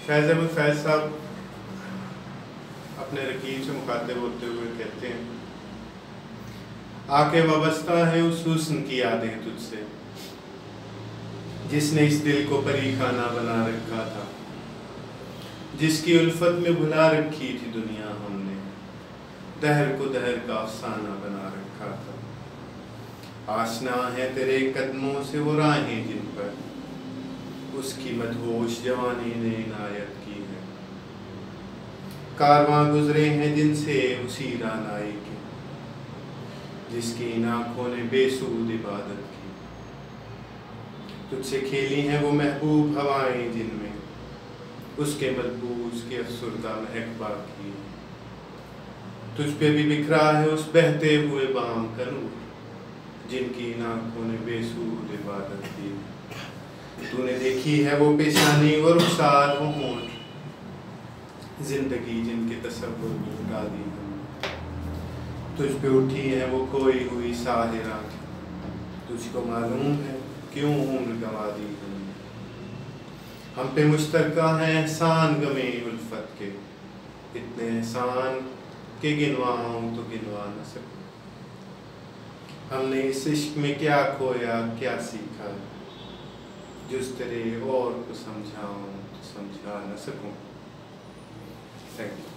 फैज़ अहमद फैज़ साहब अपने रकीब से मुखातिब होते हुए कहते हैं, आके वाबस्ता है उस हुस्न की यादें तुझसे जिसने इस दिल को परी खाना बना रखा था, जिसकी उल्फत में भुला रखी थी दुनिया हमने, दहर को दहर का अफसाना बना रखा था। आशना है तेरे कदमों से वो राहें जिन पर उसकी मदहोश जवानी ने इनायत की है, कारवां गुजरे हैं जिनसे उसी रानाई के, जिसकी इन आँखों ने बेसूद इबादत की। तुझसे खेली हैं वो महबूब हवाएं जिनमें उसके मलबूस की अफसुरदा महक बाकी। तुझ पे भी बिखरा है उस बहते हुए बाम का नूर, जिनकी इन आँखों ने बेसूद इबादत की। तूने देखी है वो पेशानी और रुखसार वो होंठ, जिंदगी जिनके तसव्वुर में लुटा दी हमने। तुझ पे उठी है वो खोई हुई साहिरा, तुझको मालूम है क्यों उम्र गंवा दी हमने। हम पे मुश्तरका है एहसान गमे उल्फत के, इतने एहसान के गिनवाऊं तो गिनवा न सकूं। हमने इस इश्क में क्या खोया क्या सीखा, जिस तेरे और को समझाऊं तो समझा न सकूं। Thank you.